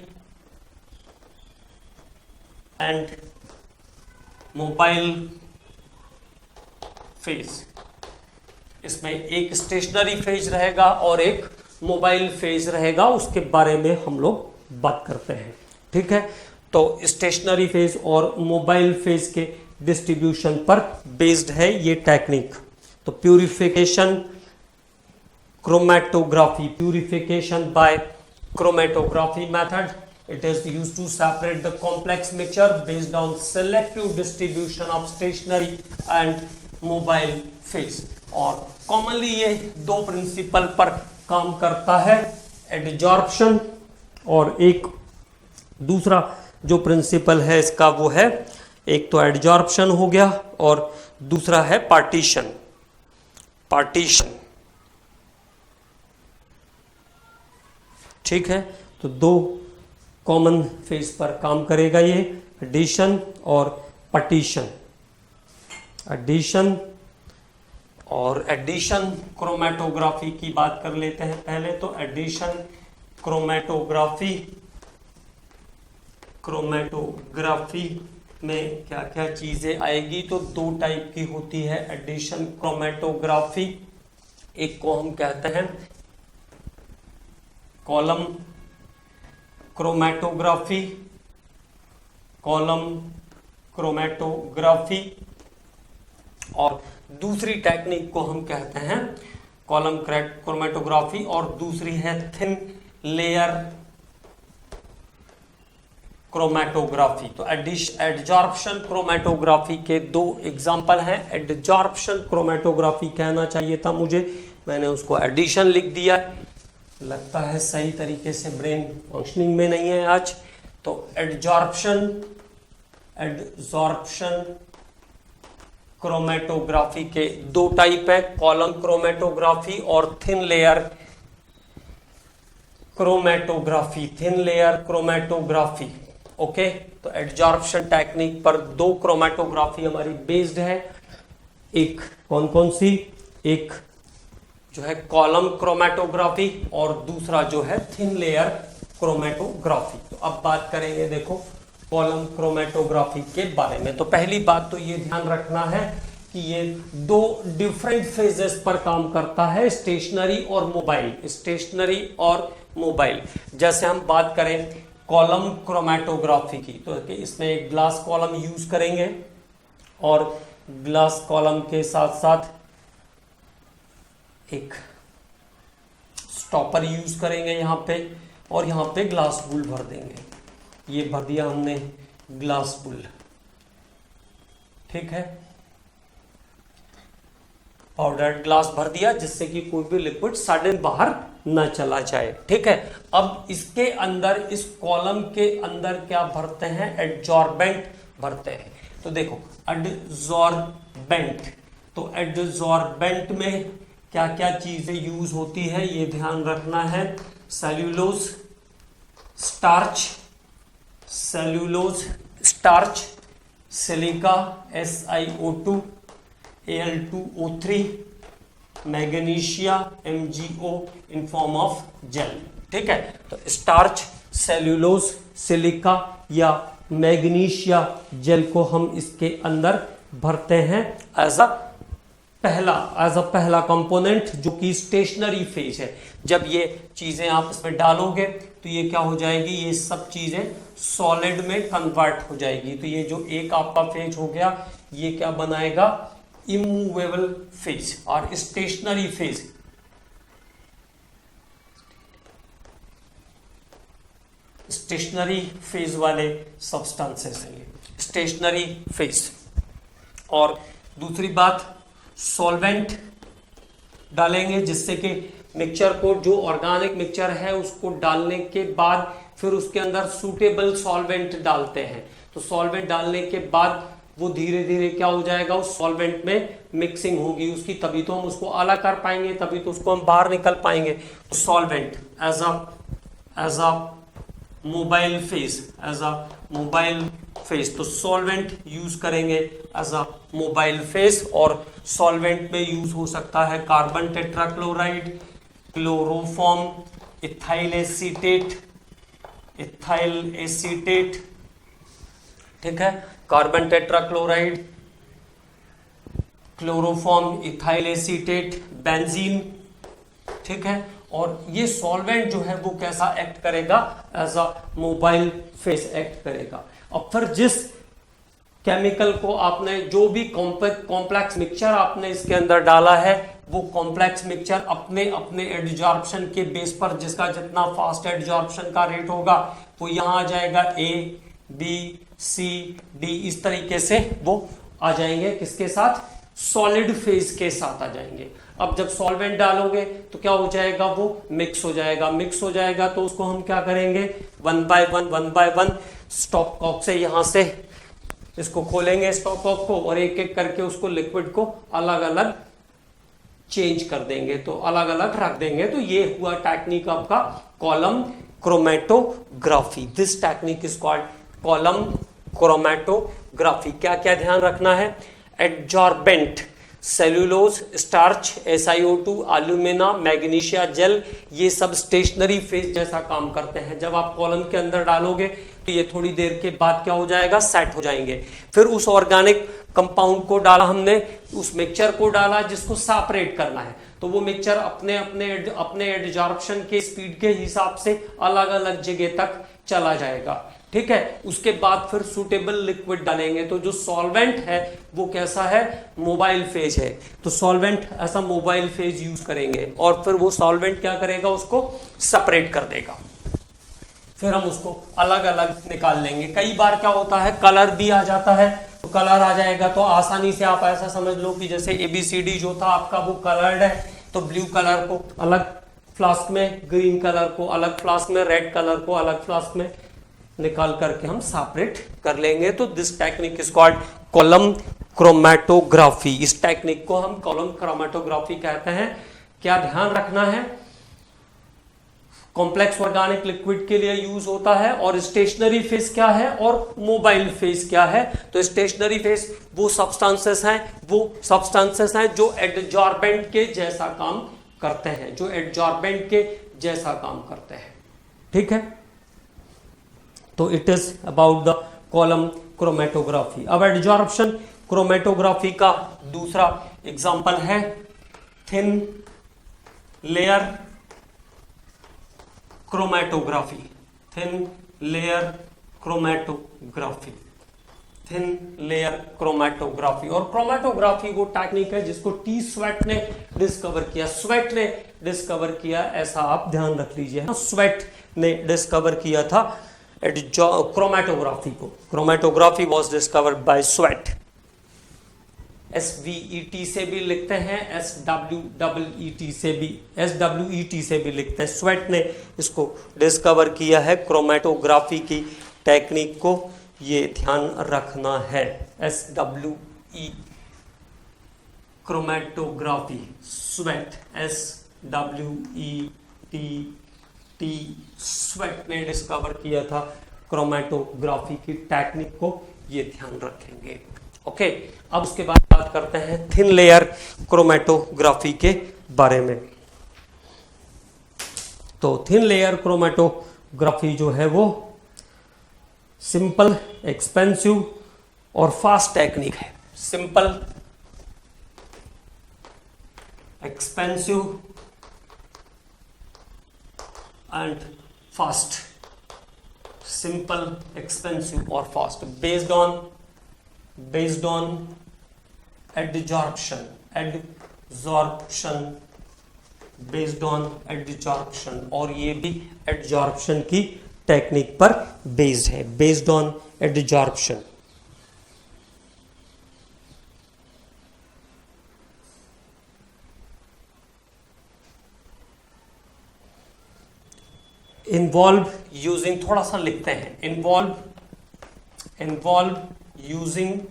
and mobile phase। इसमें एक स्टेशनरी फेज रहेगा और एक मोबाइल फेज रहेगा, उसके बारे में हम लोग बात करते हैं, ठीक है। तो स्टेशनरी फेज और मोबाइल फेज के डिस्ट्रीब्यूशन पर बेस्ड है ये टेक्निक। तो purification by chromatography method, it is used to separate the complex mixture based on selective distribution of stationary and mobile phase। और कॉमनली ये दो प्रिंसिपल पर काम करता है, एडजॉर्प्शन और एक दूसरा जो प्रिंसिपल है इसका वो है, एक तो एडजॉर्प्शन हो गया और दूसरा है पार्टीशन। ठीक है, तो दो कॉमन फेज पर काम करेगा ये, एडिशन और पार्टीशन। एडिशन और एडिशन क्रोमेटोग्राफी की बात कर लेते हैं पहले। तो एडिशन क्रोमेटोग्राफी में क्या क्या चीजें आएगी, तो दो टाइप की होती है एडिशन क्रोमेटोग्राफी। एक को हम कहते हैं कॉलम क्रोमेटोग्राफी, और दूसरी टेक्निक को हम कहते हैं कॉलम क्रोमेटोग्राफी, और दूसरी है थिन लेयर क्रोमेटोग्राफी। तो एडजॉर्प्शन क्रोमेटोग्राफी के दो एग्जांपल हैं। एडजॉर्प्शन क्रोमेटोग्राफी कहना चाहिए था मुझे, मैंने उसको एडिशन लिख दिया। लगता है सही तरीके से ब्रेन फंक्शनिंग में नहीं है आज। तो एडजॉर्प्शन क्रोमेटोग्राफी के दो टाइप है, कॉलम क्रोमेटोग्राफी और थिन लेयर क्रोमेटोग्राफी। ओके, तो एडजॉर्प्शन टेक्निक पर दो क्रोमेटोग्राफी हमारी बेस्ड है। एक कौन कौन सी, एक जो है कॉलम क्रोमेटोग्राफी और दूसरा जो है थिन लेयर क्रोमेटोग्राफी। तो अब बात करेंगे देखो कॉलम क्रोमेटोग्राफी के बारे में। तो पहली बात तो ये ध्यान रखना है कि ये दो डिफरेंट फेजेस पर काम करता है, स्टेशनरी और मोबाइल। जैसे हम बात करें कॉलम क्रोमेटोग्राफी की, तो इसमें एक ग्लास कॉलम यूज करेंगे और ग्लास कॉलम के साथ साथ एक स्टॉपर यूज करेंगे यहां पे, और यहां पे ग्लास बुल भर देंगे। ये भर दिया हमने ग्लास बुल, ठीक है, पाउडर्ड ग्लास भर दिया जिससे कि कोई भी लिक्विड सडन बाहर न चला जाए। ठीक है, अब इसके अंदर, इस कॉलम के अंदर क्या भरते हैं, एडजॉर्बेंट भरते हैं। तो देखो एडजॉर्बेंट, तो एडजॉर्बेंट में क्या क्या चीजें यूज होती है ये ध्यान रखना है। Cellulose starch, silica SiO2, Al2O3, magnesia MgO in form of gel. ठीक है, तो स्टार्च, सेल्यूलोज, सिलिका या मैग्नीशिया जेल को हम इसके अंदर भरते हैं एज अ पहला कंपोनेंट, जो कि स्टेशनरी फेज है। जब ये चीजें आप इसमें डालोगे तो ये क्या हो जाएगी, ये सब चीजें सॉलिड में कन्वर्ट हो जाएगी। तो ये जो एक आपका फेज हो गया, ये क्या बनाएगा, इमूवेबल फेज और स्टेशनरी फेज। स्टेशनरी फेज वाले सब्सटेंसेस हैं ये, स्टेशनरी फेज। और दूसरी बात, सॉल्वेंट डालेंगे जिससे कि मिक्सचर को, जो ऑर्गेनिक मिक्सचर है उसको डालने के बाद फिर उसके अंदर सूटेबल सॉल्वेंट डालते हैं। तो सॉल्वेंट डालने के बाद वो धीरे धीरे क्या हो जाएगा, उस सॉल्वेंट में मिक्सिंग होगी उसकी, तभी तो हम उसको अलग कर पाएंगे, तभी तो उसको हम बाहर निकल पाएंगे। तो solvent as a mobile phase, तो सॉल्वेंट यूज करेंगे एज अ मोबाइल फेज। और सॉल्वेंट में यूज हो सकता है carbon tetrachloride, chloroform, ethyl acetate. ठीक है, carbon tetrachloride, chloroform, ethyl acetate, benzene. ठीक है, और ये सॉल्वेंट जो है वो कैसा एक्ट करेगा, as a mobile phase act करेगा। अब फिर जिस केमिकल को आपने, जो भी कॉम्प्लेक्स मिक्सचर आपने इसके अंदर डाला है, वो कॉम्प्लेक्स मिक्सचर अपने अपने एडजॉर्प्शन के बेस पर, जिसका जितना फास्ट एडजॉर्प्शन का रेट होगा वो यहाँ आ जाएगा, A, B, C, D, इस तरीके से वो आ जाएंगे। किसके साथ, सॉलिड फेज के साथ आ जाएंगे। अब जब सॉल्वेंट डालोगे तो क्या हो जाएगा, वो मिक्स हो जाएगा तो उसको हम क्या करेंगे, one by one stopcock से यहां से इसको खोलेंगे स्टॉप कॉक को और एक एक करके उसको लिक्विड को अलग अलग चेंज कर देंगे, तो अलग अलग रख देंगे। तो ये हुआ टेक्निक आपका column chromatography. This technique is called column chromatography. क्या क्या ध्यान रखना है? Adsorbent, cellulose, starch, SiO2, alumina, magnesia gel, ये सब स्टेशनरी फेज जैसा काम करते हैं। जब आप कॉलम के अंदर डालोगे तो ये थोड़ी देर के बाद क्या हो जाएगा? सेट हो जाएंगे। फिर उस ऑर्गेनिक कंपाउंड को डाला हमने, उस मिक्सचर को डाला जिसको सेपरेट करना है, तो वो मिक्सचर अपने अपने अपने एडजॉर्प्शन के स्पीड के हिसाब से अलग अलग जगह तक चला जाएगा। ठीक है, उसके बाद फिर सुटेबल लिक्विड डालेंगे। तो जो सॉल्वेंट है वो कैसा है? मोबाइल फेज है, तो सॉल्वेंट ऐसा मोबाइल फेज यूज करेंगे और फिर वो सॉल्वेंट क्या करेगा? उसको सेपरेट कर देगा। फिर हम उसको अलग अलग निकाल लेंगे। कई बार क्या होता है, कलर भी आ जाता है, तो कलर आ जाएगा तो आसानी से आप ऐसा समझ लो कि जैसे ABCD जो था आपका वो कलर्ड है, तो ब्लू कलर को अलग फ्लास्क में, ग्रीन कलर को अलग फ्लास्क में, रेड कलर को अलग फ्लास्क में निकाल करके हम सेपरेट कर लेंगे। तो this technique is called column chromatography. इस टेक्निक को हम कॉलम क्रोमेटोग्राफी कहते हैं। क्या ध्यान रखना है? कॉम्प्लेक्स ऑर्गेनिक लिक्विड के लिए यूज होता है। और स्टेशनरी फेज क्या है और मोबाइल फेज क्या है? तो स्टेशनरी फेज वो सब्सटेंसेस हैं जो एडजॉर्बेंट के जैसा काम करते हैं, जो एडजॉर्बेंट के जैसा काम करते हैं। ठीक है, तो it is about the column chromatography. अब एडजॉर्प्शन क्रोमेटोग्राफी का दूसरा एग्जांपल है thin layer chromatography. Thin layer chromatography, thin layer chromatography. और क्रोमेटोग्राफी वो टेक्निक है जिसको टी स्वेट ने डिस्कवर किया। स्वेट ने डिस्कवर किया, ऐसा आप ध्यान रख लीजिए। स्वेट ने डिस्कवर किया था क्रोमेटोग्राफी को। Chromatography was discovered by sweat. SVET से भी लिखते हैं, SWEET से भी लिखते हैं। स्वेट ने इसको डिस्कवर किया है क्रोमेटोग्राफी की टेक्निक को, ये ध्यान रखना है। SWE chromatography, sweat, SWET, sweat ने डिस्कवर किया था क्रोमेटोग्राफी की टेक्निक को, ये ध्यान रखेंगे। ओके, अब उसके बाद बात करते हैं थिन लेयर क्रोमेटोग्राफी के बारे में। तो थिन लेयर क्रोमेटोग्राफी जो है वो सिंपल, एक्सपेंसिव और फास्ट टेक्निक है। Simple, expensive and fast. Simple, expensive और fast, based on adsorption, based on adsorption, और ये भी एडजॉर्प्शन की टेक्निक पर बेस्ड है, based on adsorption. Involve using, थोड़ा सा लिखते हैं, involve using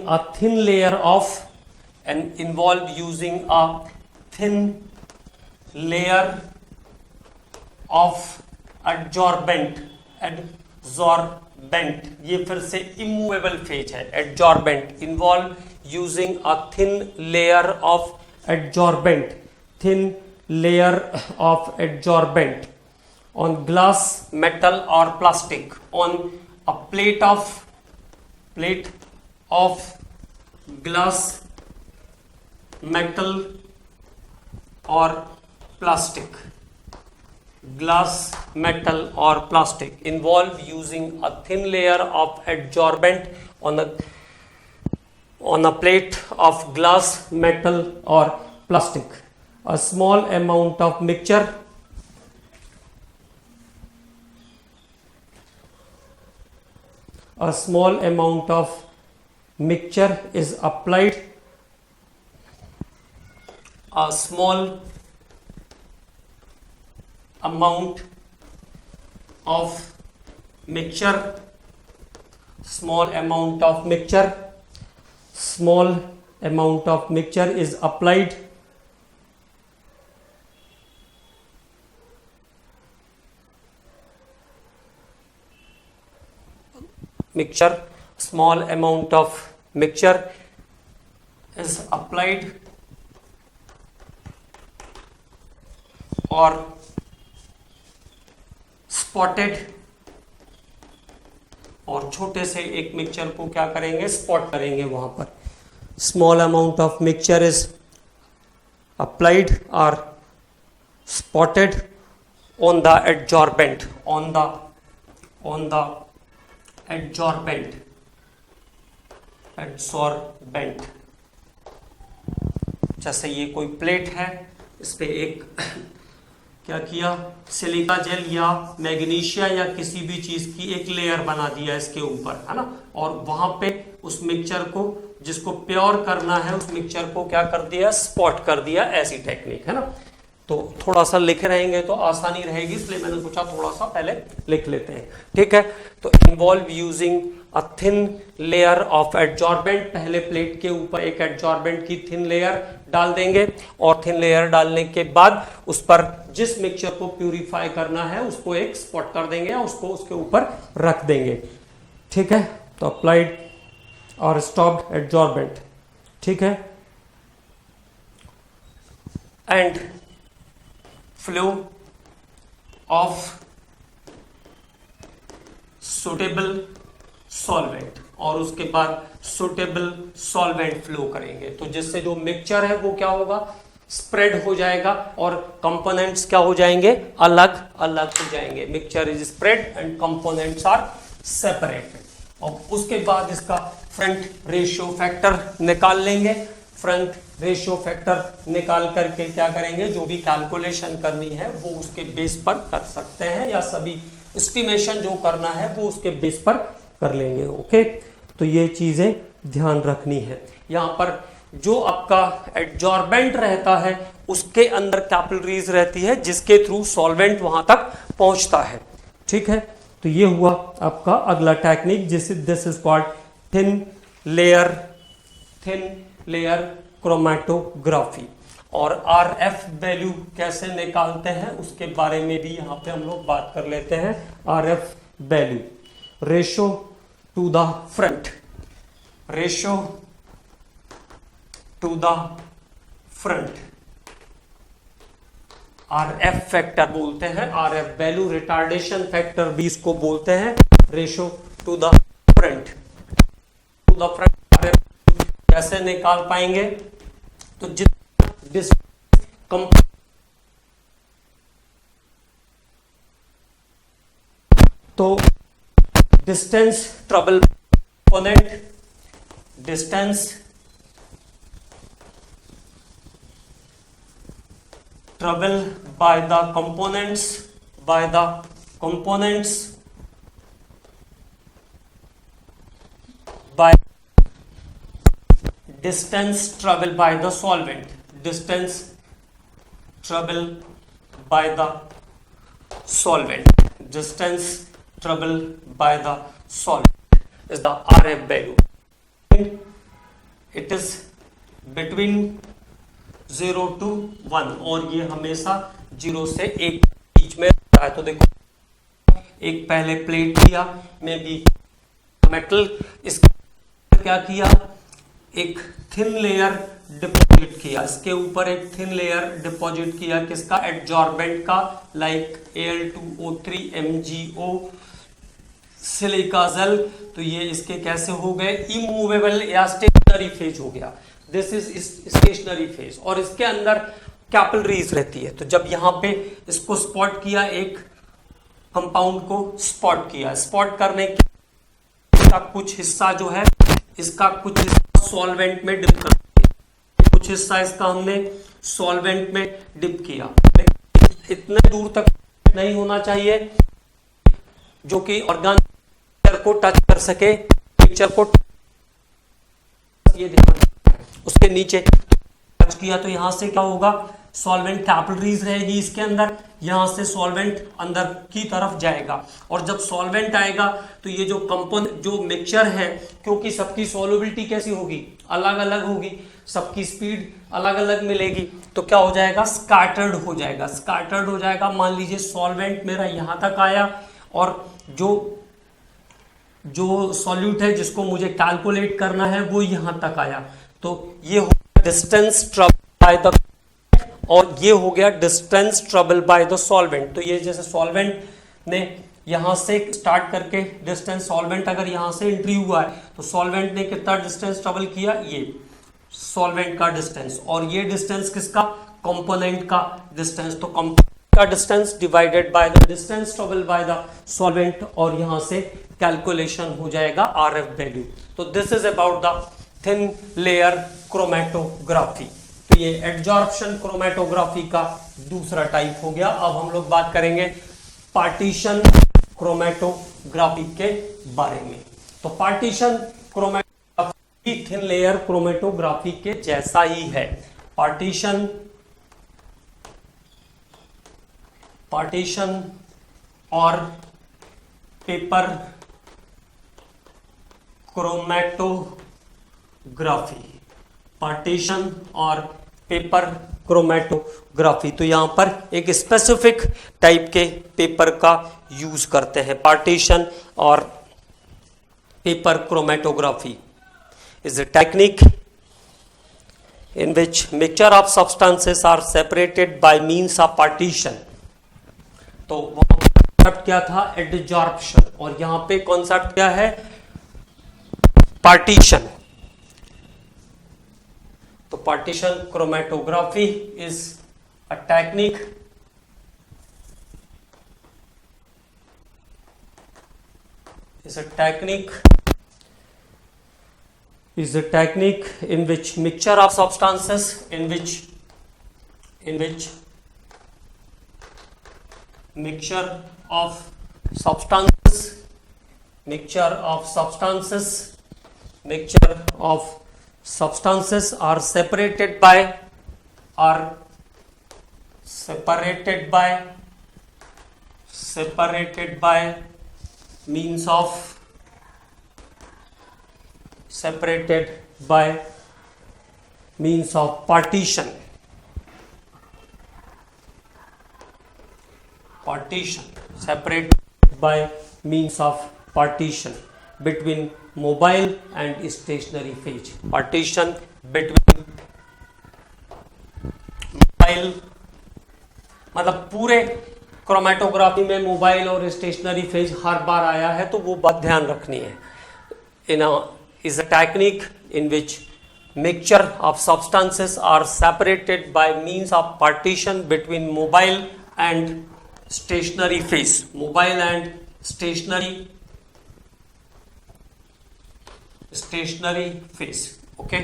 a thin layer of adsorbent, ये फिर से immovable फेज है। adsorbent, involve using a thin layer of adsorbent, on glass, metal or plastic, on a plate of glass, metal or plastic, glass, metal or plastic. Involve using a thin layer of adsorbent on a plate of glass, metal or plastic. A small amount of mixture is applied. A small amount of mixture, small amount of mixture is applied small amount of mixture is applied or spotted, और छोटे से एक मिक्सचर को क्या करेंगे, स्पॉट करेंगे वहां पर. Small amount of mixture is applied और spotted on the adsorbent, on the adsorbent. जैसे ये कोई प्लेट है, इस पे एक क्या किया, सिलिका जेल या मैग्नीशिया या किसी भी चीज की एक लेयर बना दिया इसके ऊपर, है ना, और वहां पे उस मिक्सचर को, जिसको प्योर करना है, उस मिक्सचर को क्या कर दिया, स्पॉट कर दिया. ऐसी टेक्निक है ना. तो थोड़ा सा लिख रहेंगे तो आसानी रहेगी, इसलिए मैंने सोचा थोड़ा सा पहले लिख लेते हैं. ठीक है. तो involve using a thin layer of adsorbent. पहले प्लेट के ऊपर एक एडजॉर्बेंट की थिन लेयर डाल देंगे, और थिन लेयर डालने के बाद उस पर जिस मिक्सचर को प्यूरिफाई करना है उसको एक स्पॉट कर देंगे, या उसको उसके ऊपर रख देंगे. ठीक है. तो अप्लाइड और स्टॉप्ड एडजॉर्बेंट. ठीक है. And flow of suitable solvent, और उसके बाद सुटेबल सॉल्वेंट फ्लो करेंगे. तो जिससे जो मिक्सचर है वो क्या होगा, स्प्रेड हो जाएगा, और कंपोनेंट्स क्या हो जाएंगे, अलग अलग हो जाएंगे. Mixture is spread and components are separate. और उसके बाद इसका फ्रंट रेशियो फैक्टर निकाल लेंगे. फ्रंट रेशियो फैक्टर निकाल करके क्या करेंगे, जो भी कैलकुलेशन करनी है वो उसके बेस पर कर सकते हैं, या सभी एस्टिमेशन जो करना है वो उसके बेस पर कर लेंगे. ओके. तो ये चीजें ध्यान रखनी है. यहाँ पर जो आपका एडजॉर्बेंट रहता है उसके अंदर कैपिलरीज रहती है, जिसके थ्रू सॉल्वेंट वहां तक पहुंचता है. ठीक है. तो ये हुआ आपका अगला technique, this is called thin layer chromatography. और RF वैल्यू कैसे निकालते हैं उसके बारे में भी यहाँ पे हम लोग बात कर लेते हैं. RF value, ratio two the front, ratio two the front, RF factor बोलते हैं. RF वैल्यू, रिटार्डेशन फैक्टर भी इसको बोलते हैं. Ratio two the front, RF कैसे निकाल पाएंगे, तो distance trouble component, distance trouble by the components, by distance traveled by the solvent, distance traveled by the solvent, distance traveled by the solvent is the RF value. It is between 0 to 1, और ये हमेशा 0 से 1 बीच में रहता है. तो देखो, एक पहले प्लेट लिया में भी मेटल, इसके क्या किया, एक थिन लेयर डिपॉजिट किया, इसके ऊपर एक थिन लेयर डिपॉजिट किया, किसका, एडजॉर्बेंट का, like Al2O3 MgO silica gel. तो ये इसके कैसे हो गए, इमूवेबल या स्टेशनरी फेज हो गया. दिस इज स्टेशनरी फेज, और इसके अंदर कैपिलरीज रहती है. तो जब यहाँ पे इसको स्पॉट किया, एक कंपाउंड को स्पॉट किया, स्पॉट करने के इसका कुछ हिस्सा जो है, इसका कुछ हिस्सा सॉल्वेंट में डिप कर, कुछ हिस्सा इसका हमने सॉल्वेंट में डिप किया. इतने दूर तक नहीं होना चाहिए जो कि ऑर्गेनिक को टच कर सके, पिक्चर को, ये ध्यान. उसके नीचे टच किया तो यहां से क्या होगा, सॉल्वेंट कैपिलरीज रहेगी इसके अंदर, यहां से सॉल्वेंट अंदर की तरफ जाएगा, और जब सॉल्वेंट आएगा तो ये जो कंपोनेंट जो मिक्सचर है, क्योंकि सबकी सॉल्युबिलिटी कैसी होगी, अलग अलग होगी, सबकी स्पीड अलग अलग मिलेगी, तो क्या हो जाएगा, स्कैटर्ड हो जाएगा, स्कैटर्ड हो जाएगा। मान लीजिए सॉल्वेंट मेरा यहां तक आया और जो सॉल्यूट है जिसको मुझे कैलकुलेट करना है वो यहां तक आया, तो ये हो गया डिस्टेंस ट्रैवल बाय द, और ये हो गया distance travel by the solvent. तो ये जैसे सॉल्वेंट ने यहां से स्टार्ट करके डिस्टेंस, सॉल्वेंट अगर यहां से एंट्री हुआ है तो सॉल्वेंट ने कितना डिस्टेंस ट्रैवल किया, ये सॉल्वेंट का डिस्टेंस, और ये डिस्टेंस किसका, कंपोनेंट का डिस्टेंस, तो कंपोनेंट का distance divided by the distance travel by the solvent, और यहां से कैलकुलेशन हो जाएगा आरएफ वैल्यू। तो this is about the thin layer chromatography. तो ये एडजॉर्प्शन क्रोमेटोग्राफी का दूसरा टाइप हो गया। अब हम लोग बात करेंगे पार्टीशन क्रोमेटोग्राफी के बारे में। तो partition chromatography thin layer chromatography के जैसा ही है। पार्टीशन और पेपर क्रोमेटोग्राफी, पार्टीशन और पेपर क्रोमेटोग्राफी, तो यहां पर एक स्पेसिफिक टाइप के पेपर का यूज करते हैं। पार्टीशन और paper chromatography is a technique in which mixture of substances are separated by means of partition। तो कॉन्सेप्ट क्या था, एडजॉर्प्शन, और यहां पे कॉन्सेप्ट क्या है, पार्टीशन। तो partition chromatography is a technique is a technique in which mixture of substances mixture of substances are separated by means of partition separated by means of partition between mobile and stationary phase। partition between mobile मतलब पूरे क्रोमेटोग्राफी में मोबाइल और स्टेशनरी फेज हर बार आया है, तो वो बात ध्यान रखनी है। is a technique in which mixture of substances are separated by means of partition between mobile and stationary phase, okay,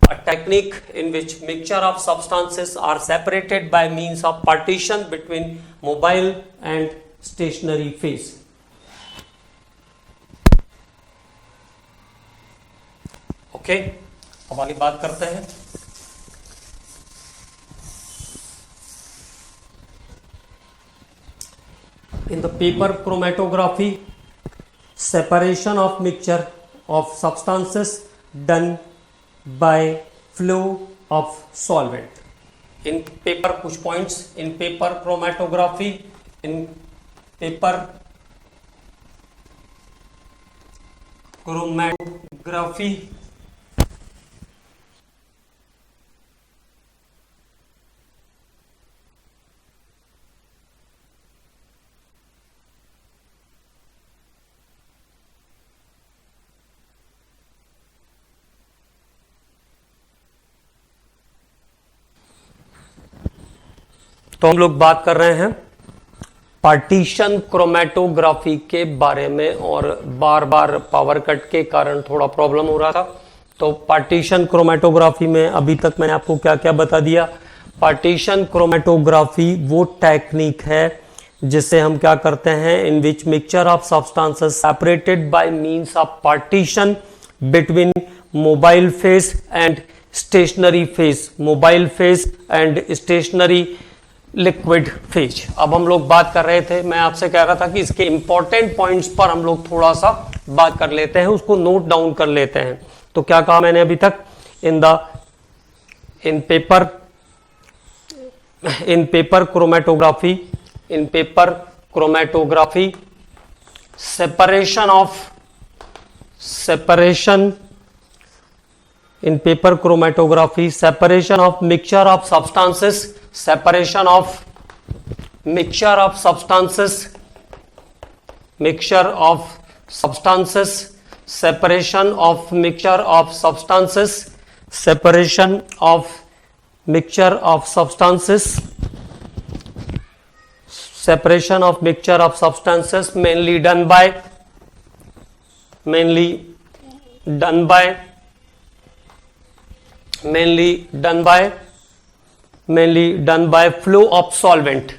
a technique in which mixture of substances are separated by means of partition between mobile and stationary phase। Okay, अब आगे बात करते हैं। In the paper chromatography, separation of mixture of substances done by flow of solvent. In paper कुछ points, in paper chromatography, in paper chromatography तो हम लोग बात कर रहे हैं पार्टीशन क्रोमेटोग्राफी के बारे में, और बार बार पावर कट के कारण थोड़ा प्रॉब्लम हो रहा था। तो पार्टीशन क्रोमेटोग्राफी में अभी तक मैंने आपको क्या क्या बता दिया। पार्टीशन क्रोमेटोग्राफी वो टेक्निक है जिससे हम क्या करते हैं, in which mixture of substances separated by means of partition between mobile phase and stationary phase, mobile phase and stationary liquid phase. अब हम लोग बात कर रहे थे, मैं आपसे कह रहा था कि इसके इंपॉर्टेंट पॉइंट्स पर हम लोग थोड़ा सा बात कर लेते हैं, उसको नोट डाउन कर लेते हैं। तो क्या कहा मैंने अभी तक, इन paper chromatography separation of mixture of substances, separation of mixture of substances, separation of mixture of substances, separation of mixture of substances, separation of mixture of substances mainly done by flow of solvent,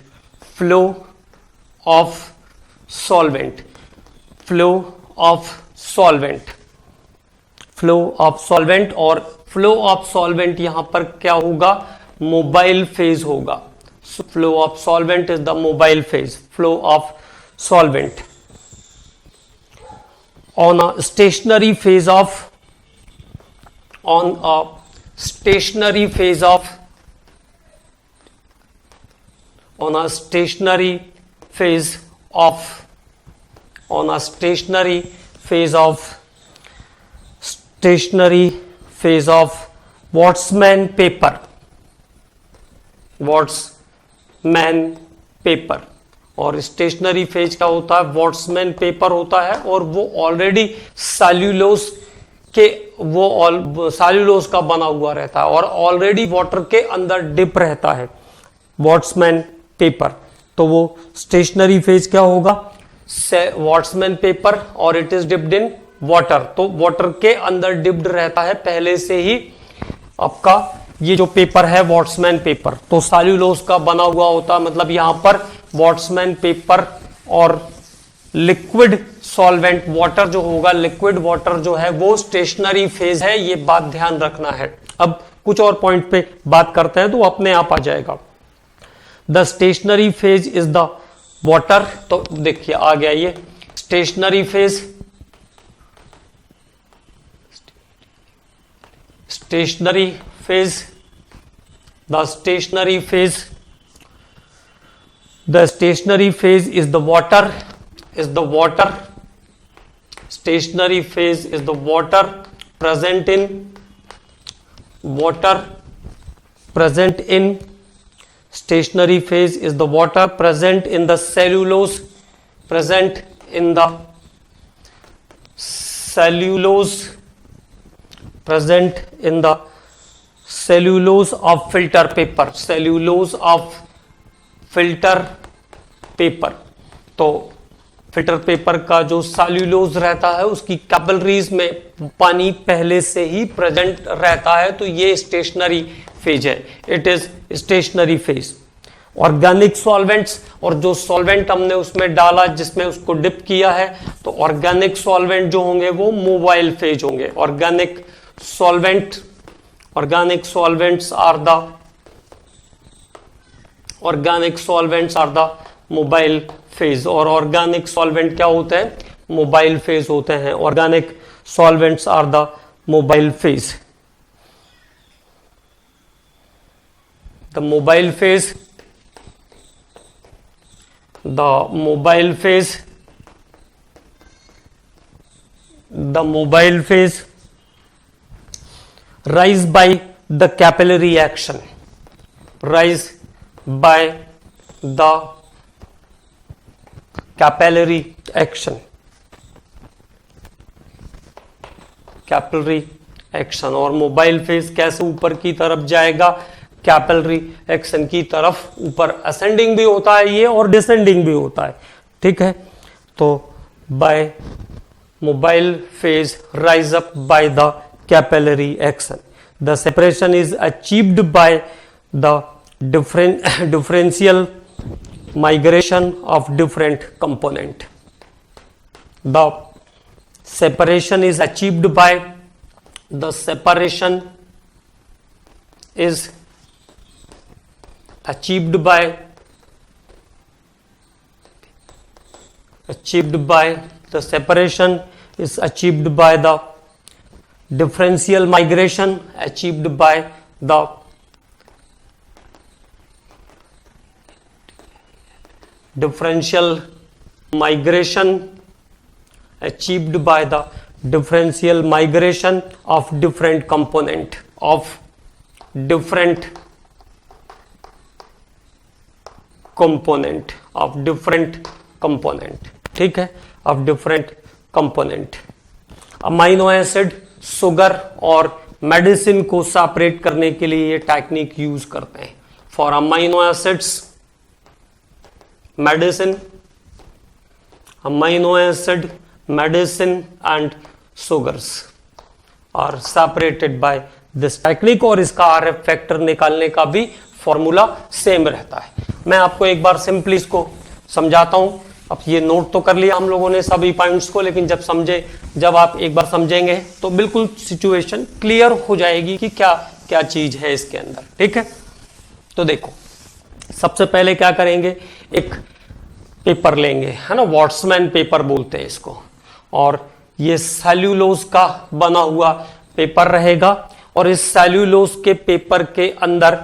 और फ्लो ऑफ सॉल्वेंट यहां पर क्या होगा, मोबाइल फेज होगा। Flow of solvent is the mobile phase. Flow of solvent on a stationary phase of stationary phase of Watsman paper, और स्टेशनरी फेज क्या होता है, वॉट्समैन पेपर होता है, और वो ऑलरेडी सैल्यूलोज का बना हुआ रहता है और ऑलरेडी वाटर के अंदर डिप रहता है वॉट्समैन पेपर। तो वो स्टेशनरी फेज क्या होगा, वॉट्समैन पेपर, और it is dipped in water, तो वाटर के अंदर डिप्ड रहता है पहले से ही आपका ये जो पेपर है वॉट्समैन पेपर, तो सैल्यूलोज का बना हुआ होता है। मतलब यहां पर वॉट्समैन पेपर और लिक्विड सॉल्वेंट वाटर जो होगा, लिक्विड वाटर जो है वो स्टेशनरी फेज है, ये बात ध्यान रखना है। अब कुछ और पॉइंट पे बात करते हैं तो अपने आप आ जाएगा। The stationary phase is the water, तो देखिए आ गया ये stationary phase, the stationary phase is the water, stationary phase is the water present in stationary phase is the water present in the cellulose of filter paper, तो फिल्टर पेपर का जो सेल्यूलोज रहता है उसकी कैपिलरीज में पानी पहले से ही प्रेजेंट रहता है, तो ये स्टेशनरी फेज है, it is stationary phase. Organic solvents, और जो सॉल्वेंट हमने उसमें डाला जिसमें उसको डिप किया है, तो ऑर्गेनिक सॉल्वेंट जो होंगे वो मोबाइल फेज होंगे। Organic solvents are the mobile phase, और ऑर्गेनिक सॉल्वेंट क्या होते हैं, मोबाइल फेज होते हैं। Organic solvents are the mobile phase. The mobile phase rise by the capillary action, capillary action, और मोबाइल फेज कैसे ऊपर की तरफ जाएगा, कैपिलरी एक्शन की तरफ, ऊपर असेंडिंग भी होता है ये और डिसेंडिंग भी होता है, ठीक है। तो by mobile phase rise up by the capillary action. The separation is achieved by the differential migration of different component. The separation is achieved by the separation is achieved by the separation is achieved by the differential migration, achieved by the differential migration, achieved by the differential migration of different component, of different component, of different component, ठीक है, of different component. Amino acid, sugar और मेडिसिन को सेपरेट करने के लिए ये टेक्निक यूज करते हैं. For amino acids, medicine, amino acid, medicine and sugars are separated by this technique. और इसका आरएफ फैक्टर निकालने का भी फॉर्मूला सेम रहता है. मैं आपको एक बार सिंपली इसको समझाता हूं. अब ये नोट तो कर लिया हम लोगों ने सभी पॉइंट्स को, लेकिन जब आप एक बार समझेंगे तो बिल्कुल सिचुएशन क्लियर हो जाएगी कि क्या क्या चीज है इसके अंदर. ठीक है, तो देखो सबसे पहले क्या करेंगे, एक पेपर लेंगे, है ना, वॉट्समैन पेपर बोलते हैं इसको, और ये सेल्यूलोज का बना हुआ पेपर रहेगा. और इस सेल्यूलोज के पेपर के अंदर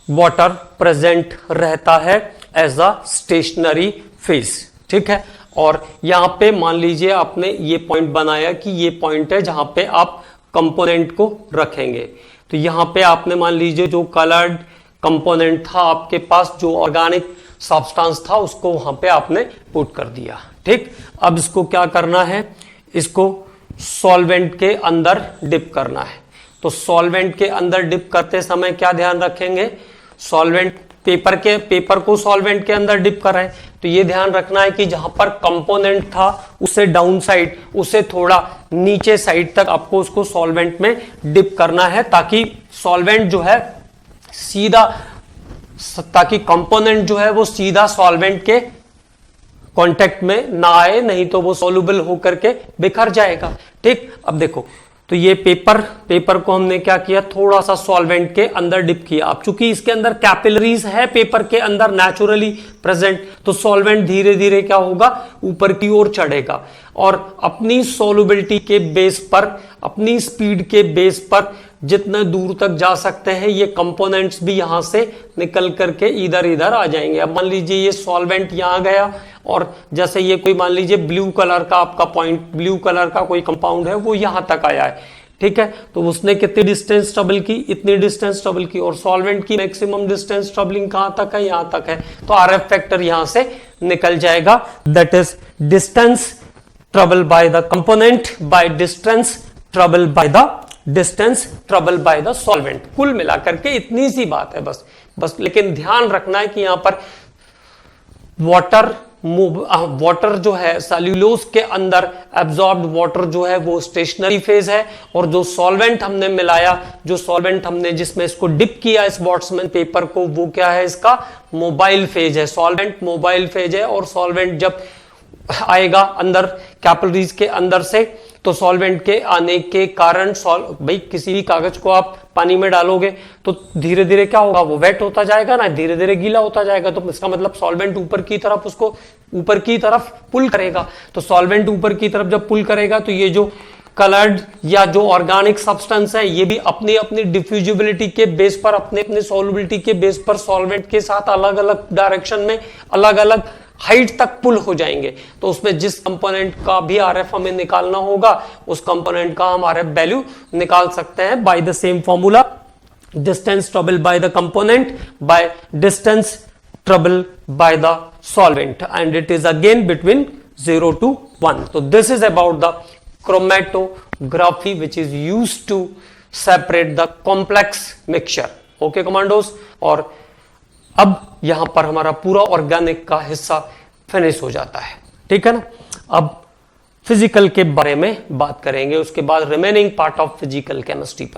वाटर प्रेजेंट रहता है एज अ स्टेशनरी फेज. ठीक है, और यहां पे मान लीजिए आपने ये पॉइंट बनाया कि ये पॉइंट है जहां पे आप कंपोनेंट को रखेंगे. तो यहां पे आपने मान लीजिए जो कलर्ड कंपोनेंट था आपके पास, जो ऑर्गेनिक सब्सटेंस था, उसको वहां पे आपने पुट कर दिया. ठीक, अब इसको क्या करना है, इसको सॉल्वेंट के अंदर डिप करना है. तो सॉल्वेंट के अंदर डिप करते समय क्या ध्यान रखेंगे, सॉल्वेंट पेपर को सॉल्वेंट के अंदर डिप कर रहे हैं, तो ये ध्यान रखना है कि जहां पर कंपोनेंट था उसे डाउन साइड, उसे थोड़ा नीचे साइड तक आपको उसको सॉल्वेंट में डिप करना है, ताकि सॉल्वेंट जो है सीधा, ताकि कंपोनेंट जो है वो सीधा सॉल्वेंट के कांटेक्ट में ना आए, नहीं तो वो सॉल्युबल होकर के बिखर जाएगा. ठीक, अब देखो तो ये पेपर को हमने क्या किया, थोड़ा सा सॉल्वेंट के अंदर डिप किया. अब चूंकि इसके अंदर कैपिलरीज है पेपर के अंदर नेचुरली प्रेजेंट, तो सॉल्वेंट धीरे धीरे क्या होगा, ऊपर की ओर चढ़ेगा, और अपनी सॉल्युबिलिटी के बेस पर, अपनी स्पीड के बेस पर जितने दूर तक जा सकते हैं ये कंपोनेंट्स भी यहां से निकल करके इधर इधर आ जाएंगे. अब मान लीजिए ये सॉल्वेंट यहां गया, और जैसे ये कोई मान लीजिए ब्लू कलर का आपका पॉइंट, ब्लू कलर का कोई कंपाउंड है, वो यहां तक आया है. ठीक है, तो उसने कितनी डिस्टेंस ट्रेवल की, इतनी डिस्टेंस ट्रेवल की, और सॉल्वेंट की मैक्सिमम डिस्टेंस ट्रेवलिंग कहां तक है, यहां तक है. तो आरएफ फैक्टर यहां से निकल जाएगा, that is distance travel by the component by distance travel by the distance travel by the solvent. कुल मिलाकर के इतनी सी बात है बस. लेकिन ध्यान रखना है कि यहां पर वाटर जो है सेल्यूलोज के अंदर एब्जॉर्ब्ड वाटर जो है वो स्टेशनरी फेज है, और जो सॉल्वेंट हमने मिलाया, जो सॉल्वेंट हमने जिसमें इसको डिप किया इस वॉट्समैन पेपर को, वो क्या है, इसका मोबाइल फेज है. सॉल्वेंट मोबाइल फेज है, और सॉल्वेंट जब आएगा अंदर कैपिलरीज के अंदर से, तो सॉल्वेंट के आने के कारण भाई किसी भी कागज को आप पानी में डालोगे तो धीरे धीरे क्या होगा, वो वेट होता जाएगा ना, धीरे धीरे गीला होता जाएगा. तो इसका मतलब सॉल्वेंट ऊपर की तरफ उसको ऊपर की तरफ पुल करेगा. तो सॉल्वेंट ऊपर की तरफ जब पुल करेगा, तो ये जो कलर्ड या जो ऑर्गेनिक सब्सटेंस है, ये भी अपनी अपनी डिफ्यूजिबिलिटी के बेस पर, अपने अपने सॉल्युबिलिटी के बेस पर सॉल्वेंट के साथ अलग अलग डायरेक्शन में, अलग अलग हाइट तक पुल हो जाएंगे. तो उसमें जिस कंपोनेंट का भी आरएफ हमें निकालना होगा, उस कंपोनेंट का हम आरएफ वैल्यू निकाल सकते हैं by the same formula, distance travel by the component by distance travel by the solvent, and it is again between 0 to 1. तो this is about the chromatography which is used to separate the complex mixture. Okay commandos, और अब यहां पर हमारा पूरा ऑर्गेनिक का हिस्सा फिनिश हो जाता है. ठीक है ना, अब फिजिकल के बारे में बात करेंगे, उसके बाद remaining part of physical chemistry पर.